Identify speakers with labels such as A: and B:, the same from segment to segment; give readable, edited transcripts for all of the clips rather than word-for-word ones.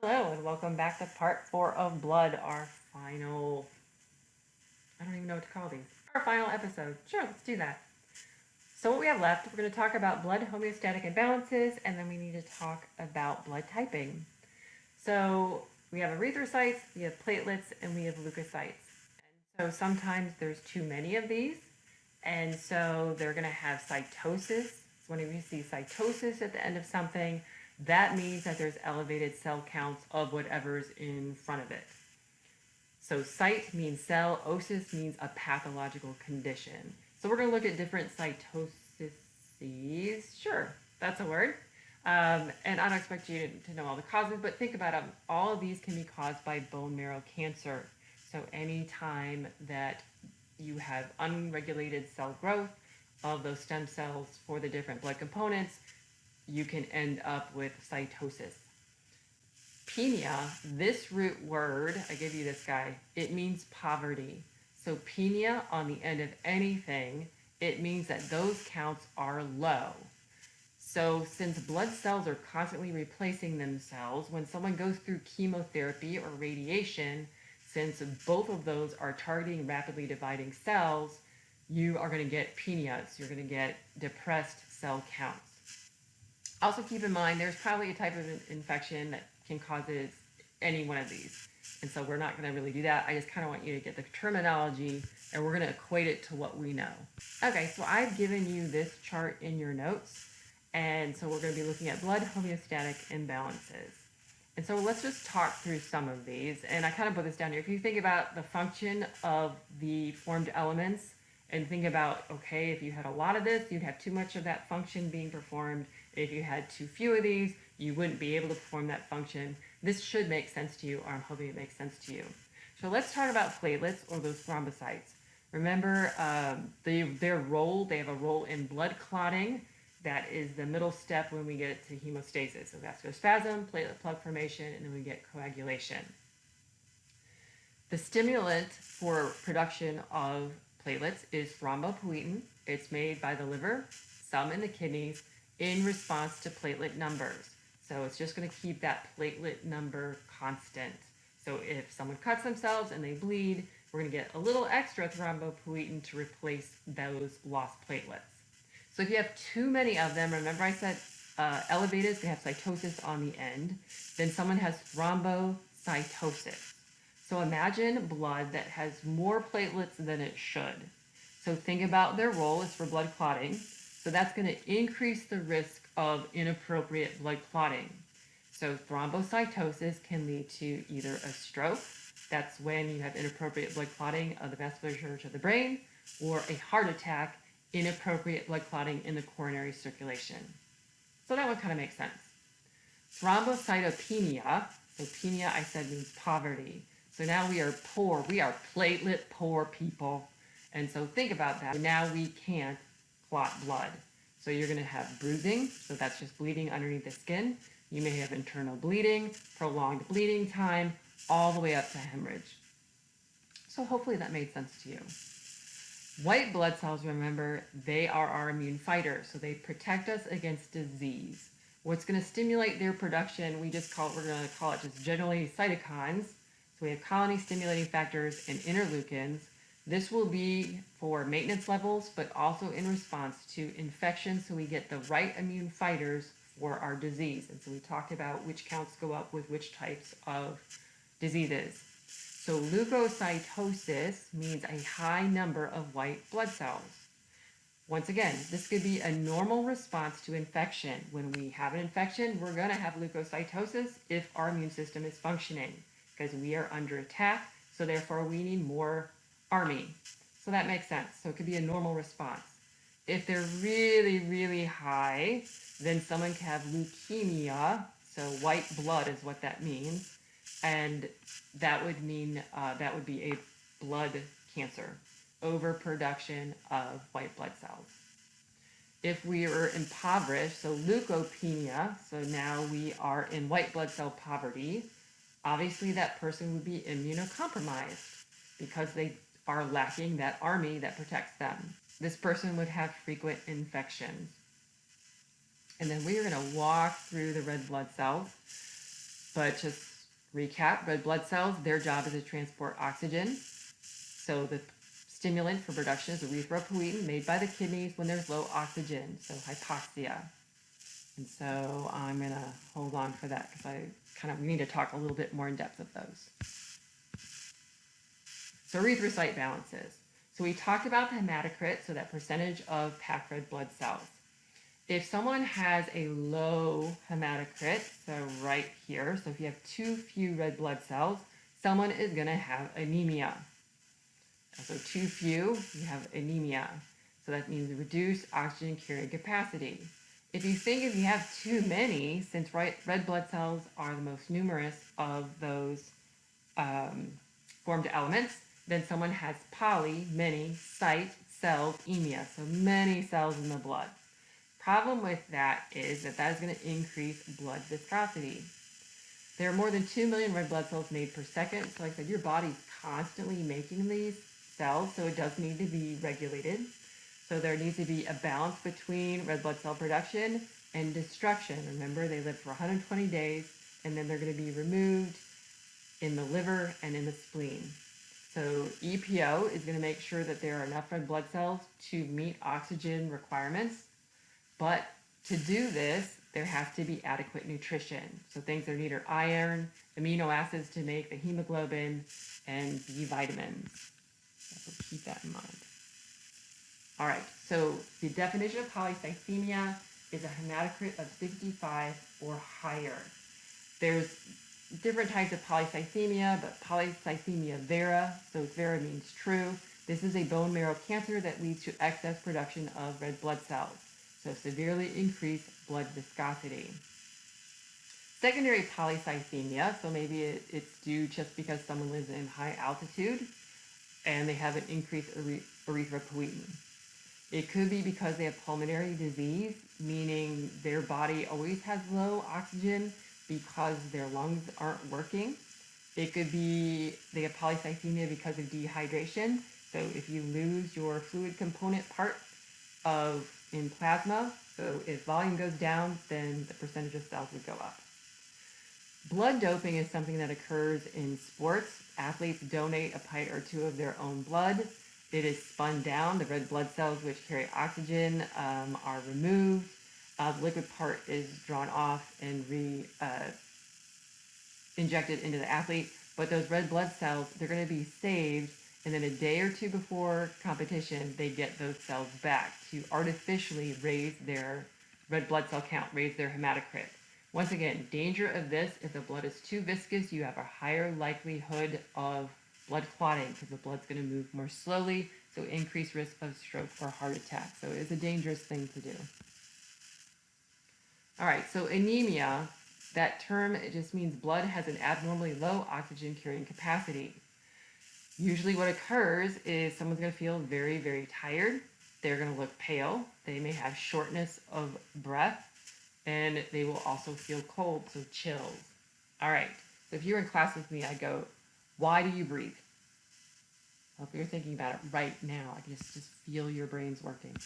A: Hello and welcome back to part 4 of Blood, our final, I don't even know what to call these, our final episode. Sure, let's do that. So what we have left, we're going to talk about blood homeostatic imbalances, and then we need to talk about blood typing. So we have erythrocytes, we have platelets, and we have leukocytes. And so sometimes there's too many of these, and so they're going to have cytosis. So whenever you see cytosis at the end of something, that means that there's elevated cell counts of whatever's in front of it. So cyte means cell, osis means a pathological condition. So we're going to look at different cytoses. Sure, that's a word. And I don't expect you to know all the causes, but think about them. All of these can be caused by bone marrow cancer. So anytime that you have unregulated cell growth of those stem cells for the different blood components, you can end up with cytosis. Penia, this root word, I give you this guy, it means poverty. So penia on the end of anything, it means that those counts are low. So since blood cells are constantly replacing themselves, when someone goes through chemotherapy or radiation, since both of those are targeting rapidly dividing cells, you are going to get penias. You're going to get depressed cell counts. Also keep in mind, there's probably a type of infection that can cause any one of these. And so we're not going to really do that. I just kind of want you to get the terminology and we're going to equate it to what we know. Okay, so I've given you this chart in your notes. And so we're going to be looking at blood homeostatic imbalances. And so let's just talk through some of these. And I kind of put this down here. If you think about the function of the formed elements and think about, okay, if you had a lot of this, you'd have too much of that function being performed. If you had too few of these, you wouldn't be able to perform that function. This should make sense to you, or I'm hoping it makes sense to you. So let's talk about platelets, or those thrombocytes. Remember their role, they have a role in blood clotting. That is the middle step when we get to hemostasis. So vasospasm, platelet plug formation, and then we get coagulation. The stimulant for production of platelets is thrombopoietin. It's made by the liver, some in the kidneys, in response to platelet numbers. So it's just going to keep that platelet number constant. So if someone cuts themselves and they bleed, we're going to get a little extra thrombopoietin to replace those lost platelets. So if you have too many of them, remember I said elevated, they have cytosis on the end, then someone has thrombocytosis. So imagine blood that has more platelets than it should. So think about their role is for blood clotting. So that's going to increase the risk of inappropriate blood clotting. So thrombocytosis can lead to either a stroke, that's when you have inappropriate blood clotting of the vasculature to the brain, or a heart attack, inappropriate blood clotting in the coronary circulation. So that one kind of makes sense. Thrombocytopenia, so penia I said means poverty. So now we are poor, we are platelet poor people. And so think about that. Now we can't clot blood. So you're going to have bruising, so that's just bleeding underneath the skin. You may have internal bleeding, prolonged bleeding time, all the way up to hemorrhage. So hopefully that made sense to you. White blood cells, remember, they are our immune fighters, so they protect us against disease. What's going to stimulate their production, we're going to call it just generally cytokines. So we have colony stimulating factors and interleukins. This will be for maintenance levels, but also in response to infection, so we get the right immune fighters for our disease. And so we talked about which counts go up with which types of diseases. So leukocytosis means a high number of white blood cells. Once again, this could be a normal response to infection. When we have an infection, we're going to have leukocytosis if our immune system is functioning because we are under attack, so therefore we need more army. So that makes sense. So it could be a normal response. If they're really, really high, then someone can have leukemia, so white blood is what that means, and that would mean that would be a blood cancer, overproduction of white blood cells. If we are impoverished, so leukopenia, so now we are in white blood cell poverty, obviously that person would be immunocompromised because they are lacking that army that protects them. This person would have frequent infections. And then we are going to walk through the red blood cells, but just Recap, red blood cells, their job is to transport oxygen. So the stimulant for production is erythropoietin made by the kidneys when there's low oxygen, so hypoxia. And so I'm going to hold on for that because we need to talk a little bit more in depth of those. So erythrocyte balances. So we talked about the hematocrit, so that percentage of packed red blood cells. If someone has a low hematocrit, so right here, so if you have too few red blood cells, someone is going to have anemia. So too few, you have anemia. So that means reduced oxygen carrying capacity. If you have too many, since red blood cells are the most numerous of those formed elements, then someone has many, cyte, cells, emia, so many cells in the blood. Problem with that is that is going to increase blood viscosity. There are more than 2 million red blood cells made per second. So like I said, your body's constantly making these cells, so it does need to be regulated. So there needs to be a balance between red blood cell production and destruction. Remember, they live for 120 days, and then they're going to be removed in the liver and in the spleen. So EPO is going to make sure that there are enough red blood cells to meet oxygen requirements. But to do this, there has to be adequate nutrition. So things that need are iron, amino acids to make the hemoglobin, and B vitamins. So keep that in mind. All right, so the definition of polycythemia is a hematocrit of 65 or higher. There's different types of polycythemia, but polycythemia vera, so vera means true. This is a bone marrow cancer that leads to excess production of red blood cells. So severely increased blood viscosity. Secondary polycythemia, so maybe it's due just because someone lives in high altitude and they have an increased erythropoietin. It could be because they have pulmonary disease, meaning their body always has low oxygen because their lungs aren't working. It could be they have polycythemia because of dehydration. So if you lose your fluid component part in plasma, so if volume goes down, then the percentage of cells would go up. Blood doping is something that occurs in sports. Athletes donate a pint or two of their own blood. It is spun down. The red blood cells, which carry oxygen, are removed. The liquid part is drawn off and injected into the athlete. But those red blood cells, they're going to be saved, and then a day or two before competition, they get those cells back to artificially raise their red blood cell count, raise their hematocrit. Once again, danger of this, if the blood is too viscous, you have a higher likelihood of blood clotting because the blood's going to move more slowly, so increased risk of stroke or heart attack. So it is a dangerous thing to do. All right, so anemia, that term, it just means blood has an abnormally low oxygen carrying capacity. Usually what occurs is someone's going to feel very, very tired. They're going to look pale. They may have shortness of breath, and they will also feel cold, so chills. All right, so if you're in class with me, I go, why do you breathe? Well, if you're thinking about it right now, I can just feel your brains working.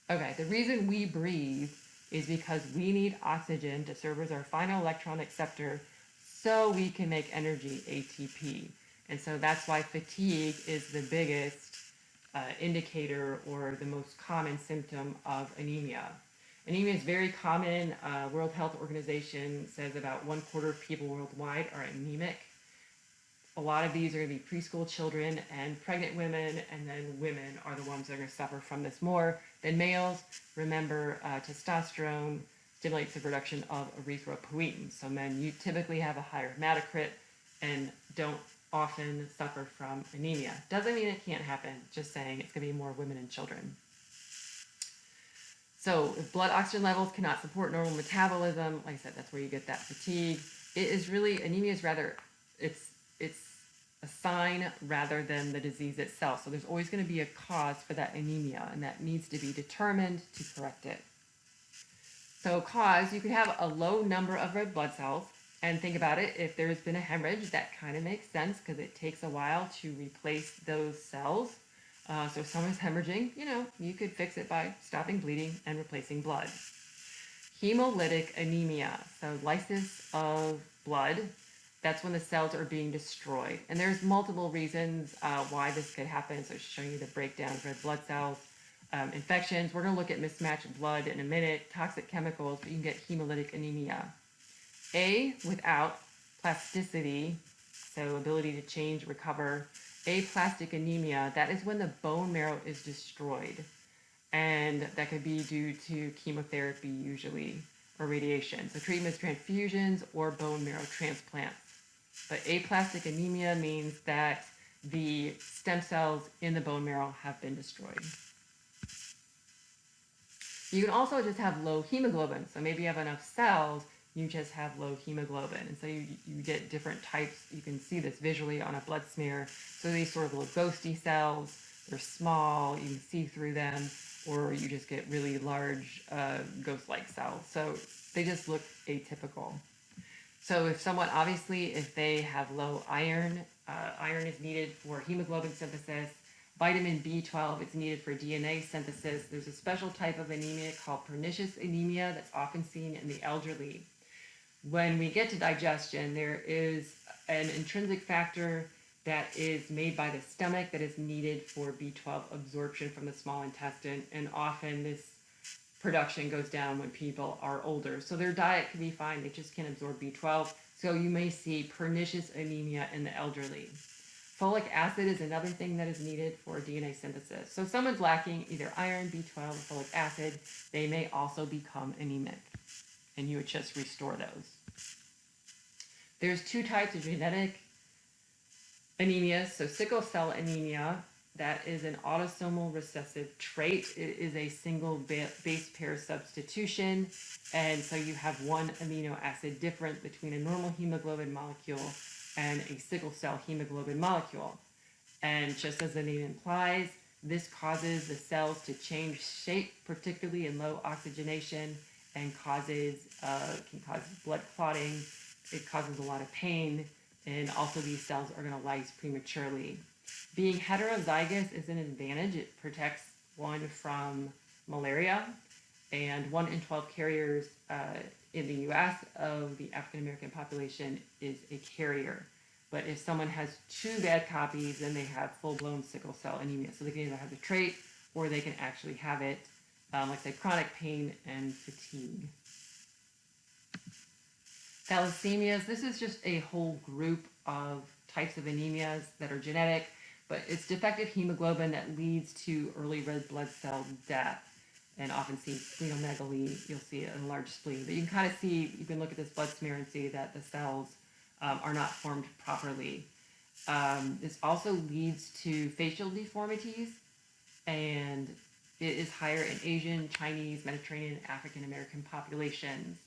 A: Okay, the reason we breathe is because we need oxygen to serve as our final electron acceptor so we can make energy, ATP. And so that's why fatigue is the biggest indicator or the most common symptom of anemia. Anemia is very common. World Health Organization says about 1/4 of people worldwide are anemic. A lot of these are going to be preschool children and pregnant women, and then women are the ones that are going to suffer from this more than males. Remember, testosterone stimulates the production of erythropoietin. So men, you typically have a higher hematocrit and don't often suffer from anemia. Doesn't mean it can't happen, just saying it's going to be more women and children. So if blood oxygen levels cannot support normal metabolism, like I said, that's where you get that fatigue. It is really, anemia is rather, it's a sign rather than the disease itself. So there's always going to be a cause for that anemia, and that needs to be determined to correct it. So cause, you could have a low number of red blood cells, and think about it, if there's been a hemorrhage, that kind of makes sense because it takes a while to replace those cells. So if someone's hemorrhaging, you could fix it by stopping bleeding and replacing blood. Hemolytic anemia, so lysis of blood. That's when the cells are being destroyed. And there's multiple reasons why this could happen. So it's showing you the breakdown of red blood cells, infections. We're going to look at mismatched blood in a minute, toxic chemicals, but you can get hemolytic anemia. A, without plasticity, so ability to change, recover. Aplastic anemia, that is when the bone marrow is destroyed. And that could be due to chemotherapy usually, or radiation. So treatments, transfusions, or bone marrow transplants. But aplastic anemia means that the stem cells in the bone marrow have been destroyed. You can also just have low hemoglobin. So maybe you have enough cells, you just have low hemoglobin. And so you get different types. You can see this visually on a blood smear. So these sort of little ghosty cells, they're small, you can see through them, or you just get really large ghost-like cells. So they just look atypical. So if someone, obviously, if they have low iron, iron is needed for hemoglobin synthesis. Vitamin B12 is needed for DNA synthesis. There's a special type of anemia called pernicious anemia that's often seen in the elderly. When we get to digestion, there is an intrinsic factor that is made by the stomach that is needed for B12 absorption from the small intestine, and often this production goes down when people are older. So their diet can be fine, they just can't absorb B12. So you may see pernicious anemia in the elderly. Folic acid is another thing that is needed for DNA synthesis. So if someone's lacking either iron, B12, or folic acid, they may also become anemic, and you would just restore those. There's two types of genetic anemia. So sickle cell anemia, that is an autosomal recessive trait. It is a single base pair substitution. And so you have one amino acid difference between a normal hemoglobin molecule and a sickle cell hemoglobin molecule. And just as the name implies, this causes the cells to change shape, particularly in low oxygenation, and can cause blood clotting. It causes a lot of pain, and also these cells are going to lyse prematurely. Being heterozygous is an advantage. It protects one from malaria, and 1 in 12 carriers in the US of the African American population is a carrier. But if someone has two bad copies, then they have full-blown sickle cell anemia. So they can either have the trait or they can actually have it, like say chronic pain and fatigue. Thalassemias, this is just a whole group of types of anemias that are genetic, but it's defective hemoglobin that leads to early red blood cell death, and often see splenomegaly. You'll see it in a large spleen. But you can kind of see, you can look at this blood smear and see that the cells are not formed properly. This also leads to facial deformities, and it is higher in Asian, Chinese, Mediterranean, African American populations.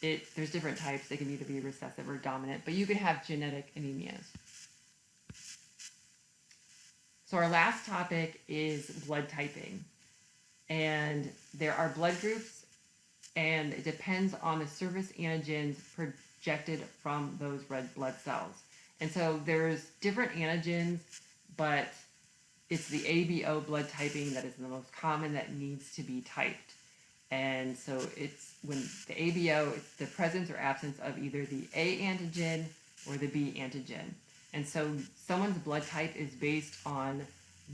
A: There's different types. They can either be recessive or dominant, but you can have genetic anemias. So our last topic is blood typing. And there are blood groups, and it depends on the surface antigens projected from those red blood cells. And so there's different antigens, but it's the ABO blood typing that is the most common that needs to be typed. And so it's when the ABO, it's the presence or absence of either the A antigen or the B antigen. And so someone's blood type is based on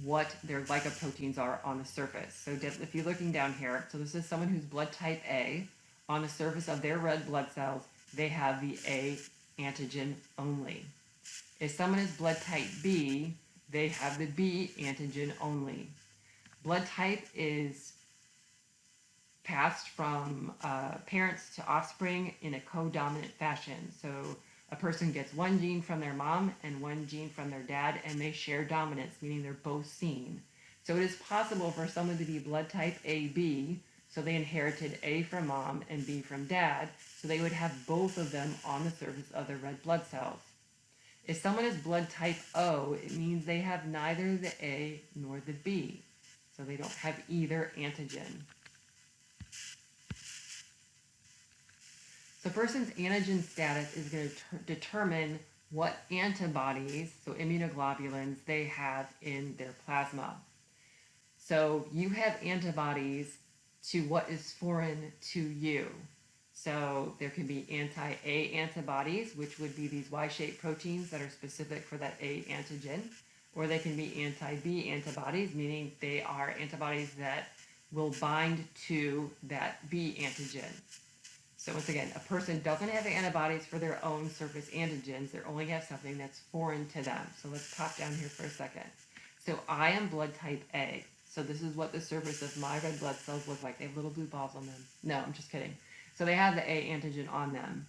A: what their glycoproteins are on the surface. So if you're looking down here, so this is someone who's blood type A. On the surface of their red blood cells, they have the A antigen only. If someone is blood type B, they have the B antigen only. Blood type is passed from parents to offspring in a codominant fashion. So a person gets one gene from their mom and one gene from their dad, and they share dominance, meaning they're both seen. So it is possible for someone to be blood type AB, so they inherited A from mom and B from dad, so they would have both of them on the surface of their red blood cells. If someone is blood type O, it means they have neither the A nor the B, so they don't have either antigen. So a person's antigen status is going to determine what antibodies, so immunoglobulins, they have in their plasma. So you have antibodies to what is foreign to you. So there can be anti-A antibodies, which would be these Y-shaped proteins that are specific for that A antigen, or they can be anti-B antibodies, meaning they are antibodies that will bind to that B antigen. So once again, a person doesn't have antibodies for their own surface antigens. They only have something that's foreign to them. So let's pop down here for a second. So I am blood type A. So this is what the surface of my red blood cells look like. They have little blue balls on them. No, I'm just kidding. So they have the A antigen on them.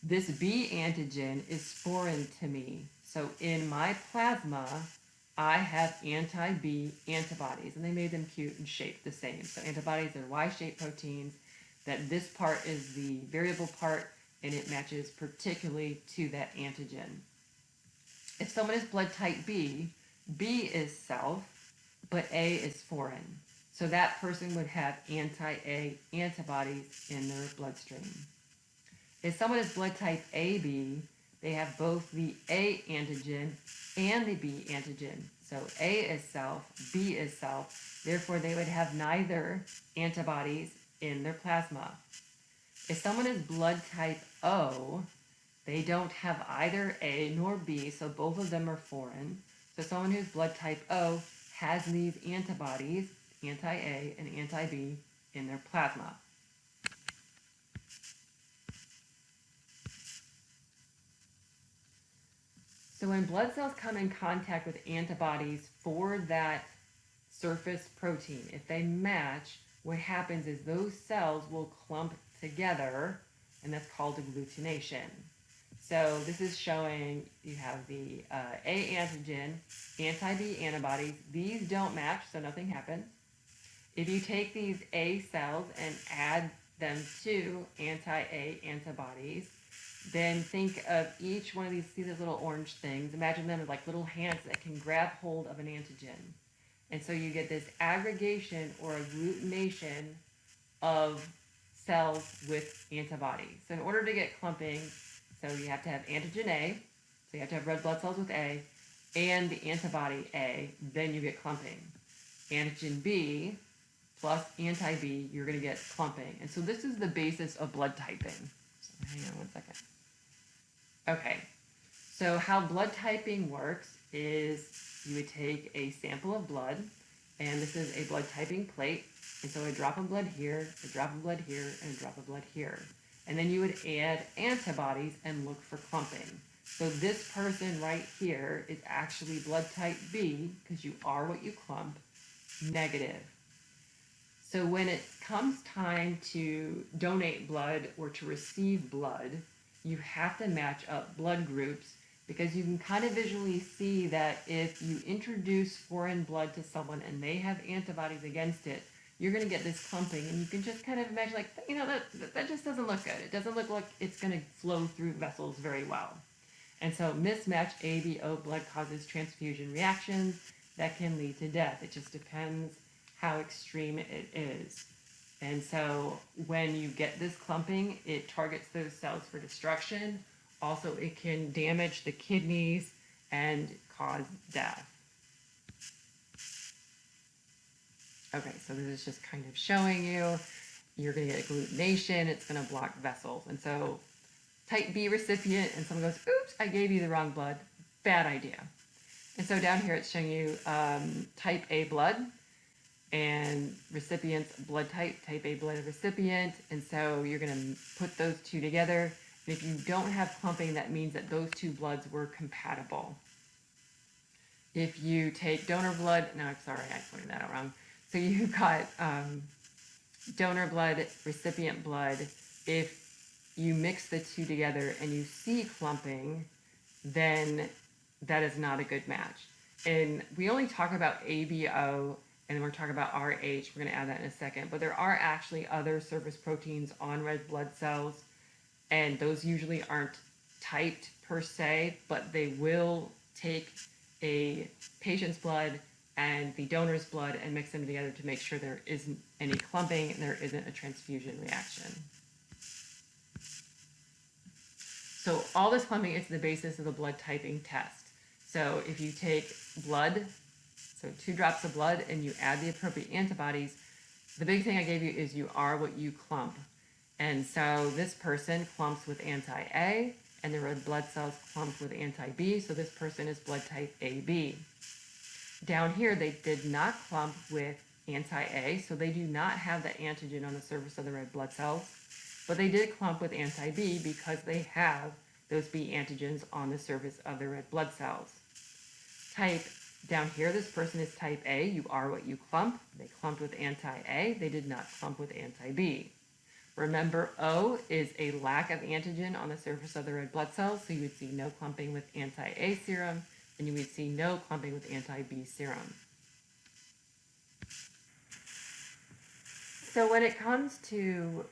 A: This B antigen is foreign to me. So in my plasma, I have anti-B antibodies, and they made them cute and shaped the same. So antibodies are Y-shaped proteins, that this part is the variable part, and it matches particularly to that antigen. If someone is blood type B, B is self, but A is foreign. So that person would have anti-A antibodies in their bloodstream. If someone is blood type AB, they have both the A antigen and the B antigen. So A is self, B is self, therefore they would have neither antibodies in their plasma. If someone is blood type O, they don't have either A nor B, so both of them are foreign. So someone who's blood type O has these antibodies, anti-A and anti-B, in their plasma. So when blood cells come in contact with antibodies for that surface protein, if they match, what happens is those cells will clump together, and that's called agglutination. So this is showing you have the A antigen, anti-B antibodies. These don't match, so nothing happens. If you take these A cells and add them to anti-A antibodies, then think of each one of these, see those little orange things, imagine them as like little hands that can grab hold of an antigen. And so you get this aggregation or agglutination of cells with antibodies. So in order to get clumping, so you have to have antigen A, so you have to have red blood cells with A, and the antibody A, then you get clumping. Antigen B plus anti-B, you're going to get clumping. And so this is the basis of blood typing. So hang on one second. Okay, so how blood typing works is you would take a sample of blood, and this is a blood typing plate, and so a drop of blood here, a drop of blood here, and a drop of blood here. And then you would add antibodies and look for clumping. So this person right here is actually blood type B, because you are what you clump, negative. So when it comes time to donate blood or to receive blood, you have to match up blood groups, because you can kind of visually see that if you introduce foreign blood to someone and they have antibodies against it, you're going to get this clumping, and you can just kind of imagine, like, you know, that just doesn't look good. It doesn't look like it's going to flow through vessels very well. And so mismatched ABO blood causes transfusion reactions that can lead to death. It just depends how extreme it is. And so when you get this clumping, it targets those cells for destruction. Also, it can damage the kidneys and cause death. Okay, so this is just kind of showing you, you're going to get agglutination, it's going to block vessels. And so type B recipient, and someone goes, oops, I gave you the wrong blood. Bad idea. And so down here it's showing you type A blood, and recipient's blood type A blood recipient. And so you're going to put those two together. And if you don't have clumping, that means that those two bloods were compatible. If you take donor blood, no, I'm sorry, I pointed that out wrong. So you've got donor blood, recipient blood. If you mix the two together and you see clumping, then that is not a good match. And we only talk about ABO, and we're talking about RH. We're going to add that in a second. But there are actually other surface proteins on red blood cells, and those usually aren't typed per se, but they will take a patient's blood and the donor's blood and mix them together to make sure there isn't any clumping and there isn't a transfusion reaction. So all this clumping is the basis of the blood typing test. So if you take blood, so 2 drops of blood, and you add the appropriate antibodies, the big thing I gave you is you are what you clump. And so this person clumps with anti-A, and the red blood cells clump with anti-B, so this person is blood type AB. Down here, they did not clump with anti-A, so they do not have the antigen on the surface of the red blood cells, but they did clump with anti-B because they have those B antigens on the surface of the red blood cells. Type down here, this person is type A. You are what you clump. They clumped with anti-A. They did not clump with anti-B. Remember, O is a lack of antigen on the surface of the red blood cells, so you would see no clumping with anti-A serum, and you would see no clumping with anti-B serum. So when it comes to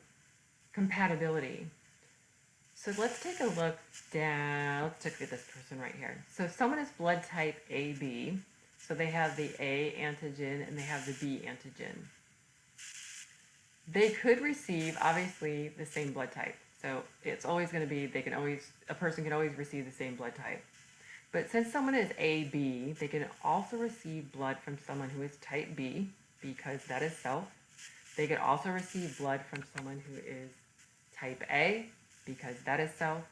A: compatibility, so let's take a look down. Let's look at this person right here. So if someone is blood type AB, so they have the A antigen and they have the B antigen. They could receive, obviously, the same blood type. So it's always going to be, a person can always receive the same blood type. But since someone is AB, they can also receive blood from someone who is type B, because that is self. They could also receive blood from someone who is type A, because that is self.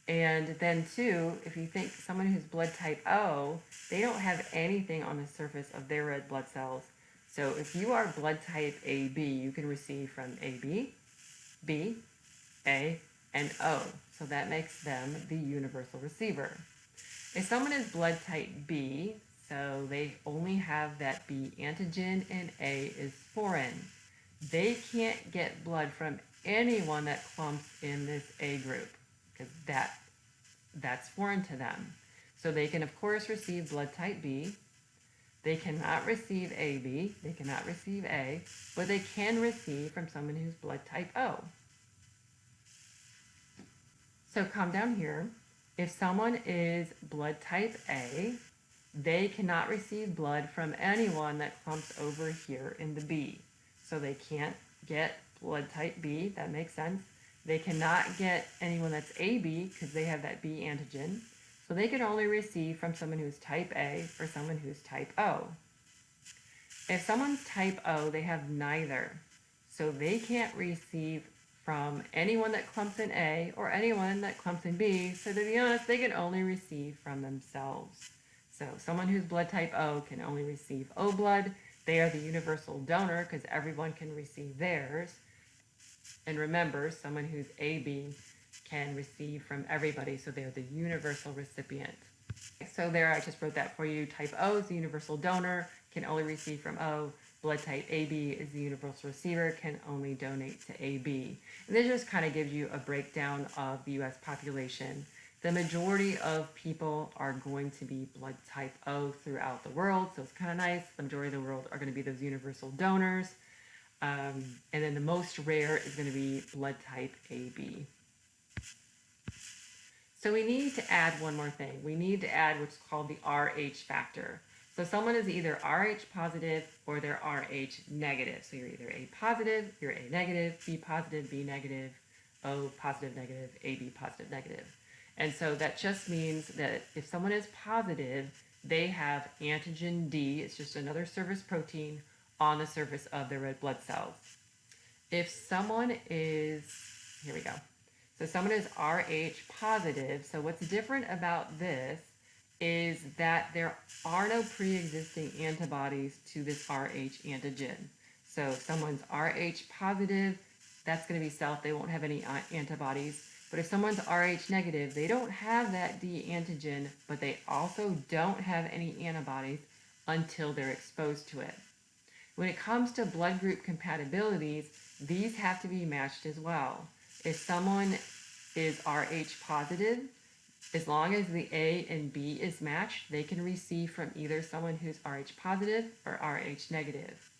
A: And then too, if you think someone who's blood type O, they don't have anything on the surface of their red blood cells. So if you are blood type AB, you can receive from AB, B, A, and O. So that makes them the universal receiver. If someone is blood type B, so they only have that B antigen and A is foreign, they can't get blood from anyone that clumps in this A group, because that's foreign to them. So they can, of course, receive blood type B. They cannot receive AB, they cannot receive A, but they can receive from someone who's blood type O. So come down here. If someone is blood type A, they cannot receive blood from anyone that clumps over here in the B. So they can't get blood type B, that makes sense. They cannot get anyone that's AB because they have that B antigen. So they can only receive from someone who's type A or someone who's type O. If someone's type O, they have neither. So they can't receive from anyone that clumps in A or anyone that clumps in B. So to be honest, they can only receive from themselves. So someone who's blood type O can only receive O blood. They are the universal donor because everyone can receive theirs. And remember, someone who's AB can receive from everybody, so they're the universal recipient. So there, I just wrote that for you. Type O is the universal donor, can only receive from O. Blood type AB is the universal receiver, can only donate to AB. And this just kind of gives you a breakdown of the US population. The majority of people are going to be blood type O throughout the world, so it's kind of nice. The majority of the world are going to be those universal donors. And then the most rare is going to be blood type AB. So we need to add one more thing. We need to add what's called the RH factor. So someone is either RH positive or they're RH negative. So you're either A positive, you're A negative, B positive, B negative, O positive, negative, AB positive, negative. And so that just means that if someone is positive, they have antigen D, it's just another surface protein on the surface of their red blood cells. If someone is, here we go. So someone is Rh positive. So what's different about this is that there are no pre-existing antibodies to this Rh antigen. So if someone's Rh positive, that's going to be self. They won't have any antibodies. But if someone's Rh negative, they don't have that D antigen, but they also don't have any antibodies until they're exposed to it. When it comes to blood group compatibilities, these have to be matched as well. If someone is Rh positive, as long as the A and B is matched, they can receive from either someone who's Rh positive or Rh negative.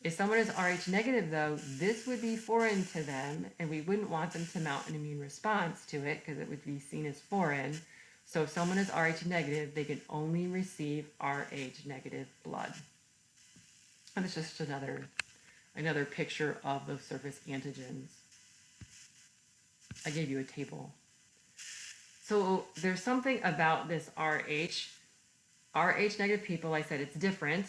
A: If someone is Rh negative, though, this would be foreign to them, and we wouldn't want them to mount an immune response to it because it would be seen as foreign. So if someone is Rh negative, they can only receive Rh negative blood. And it's just another picture of those surface antigens. I gave you a table. So there's something about this RH. RH negative people, I said it's different.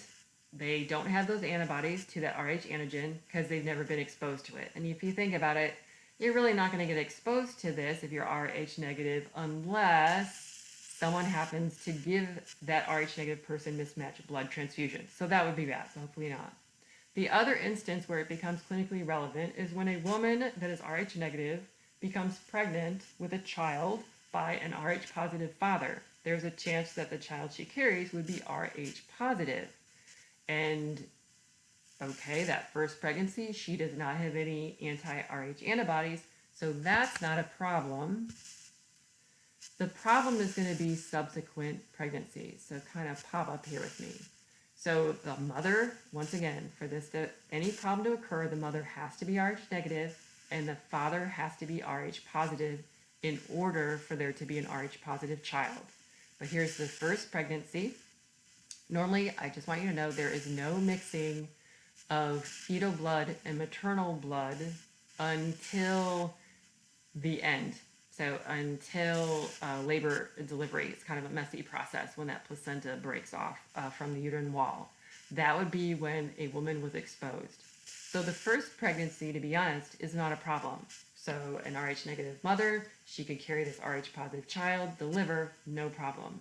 A: they don't have those antibodies to that Rh antigen because they've never been exposed to it. And if you think about it, you're really not going to get exposed to this if you're Rh negative unless someone happens to give that Rh negative person mismatched blood transfusion. So that would be bad. So hopefully not. The other instance where it becomes clinically relevant is when a woman that is Rh negative becomes pregnant with a child by an Rh positive father. There's a chance that the child she carries would be Rh positive. And okay, that first pregnancy, she does not have any anti-Rh antibodies, so that's not a problem. The problem is going to be subsequent pregnancies. So kind of pop up here with me. So the mother, once again, for this to any problem to occur, the mother has to be Rh negative and the father has to be Rh positive in order for there to be an Rh positive child. But here's the first pregnancy. Normally, I just want you to know there is no mixing of fetal blood and maternal blood until the end. So until labor and delivery, it's kind of a messy process when that placenta breaks off from the uterine wall. That would be when a woman was exposed. So the first pregnancy, to be honest, is not a problem. So an Rh negative mother, she could carry this Rh positive child, deliver, no problem.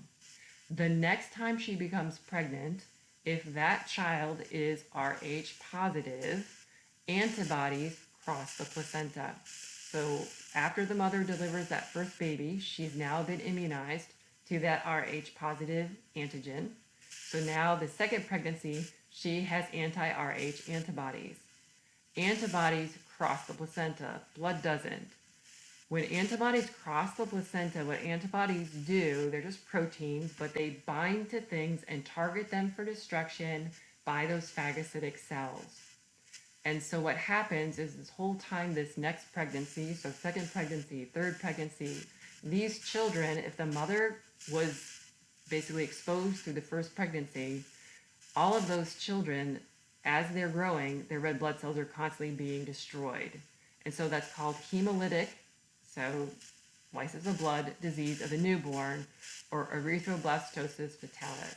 A: The next time she becomes pregnant, if that child is Rh positive, antibodies cross the placenta. So after the mother delivers that first baby, she's now been immunized to that Rh positive antigen. So now the second pregnancy, she has anti-Rh antibodies. Antibodies cross the placenta, blood doesn't. When antibodies cross the placenta, what antibodies do, they're just proteins, but they bind to things and target them for destruction by those phagocytic cells. And so what happens is this whole time, this next pregnancy, so second pregnancy, third pregnancy, these children, if the mother was basically exposed through the first pregnancy, all of those children, as they're growing, their red blood cells are constantly being destroyed. And so that's called hemolytic, so lysis of blood disease of the newborn, or erythroblastosis fetalis.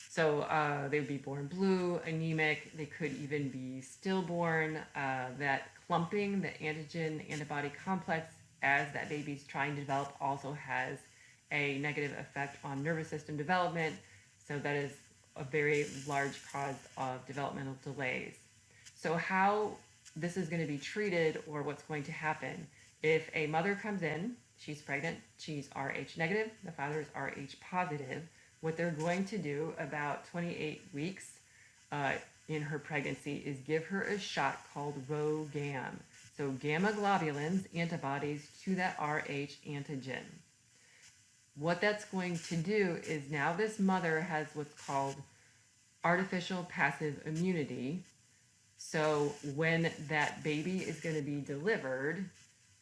A: So they would be born blue, anemic. They could even be stillborn. That clumping, the antigen antibody complex, as that baby's trying to develop, also has a negative effect on nervous system development. So that is a very large cause of developmental delays. So how this is going to be treated, or what's going to happen if a mother comes in, she's pregnant, she's Rh negative, the father is Rh positive. What they're going to do about 28 weeks in her pregnancy is give her a shot called RhoGAM. So gamma globulins, antibodies to that Rh antigen. What that's going to do is now this mother has what's called artificial passive immunity. So when that baby is going to be delivered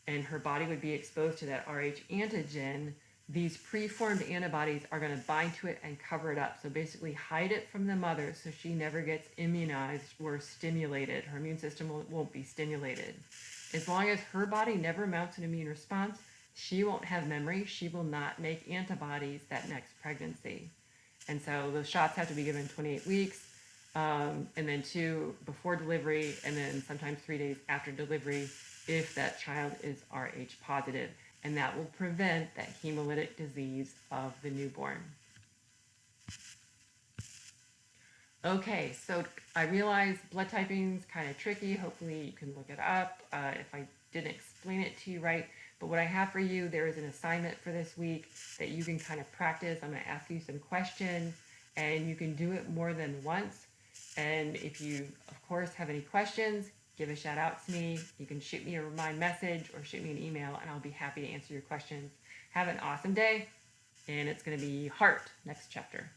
A: and her body would be exposed to that Rh antigen, these preformed antibodies are going to bind to it and cover it up. So basically hide it from the mother so she never gets immunized or stimulated. Her immune system won't be stimulated. As long as her body never mounts an immune response, she won't have memory. She will not make antibodies that next pregnancy. And so those shots have to be given 28 weeks, and then 2 before delivery, and then sometimes 3 days after delivery if that child is Rh positive. And that will prevent that hemolytic disease of the newborn. Okay, so I realize blood typing is kind of tricky. Hopefully you can look it up if I didn't explain it to you right. But what I have for you, there is an assignment for this week that you can kind of practice. I'm going to ask you some questions, and you can do it more than once. And if you, of course, have any questions, give a shout out to me. You can shoot me a remind message or shoot me an email, and I'll be happy to answer your questions. Have an awesome day, and it's going to be heart next chapter.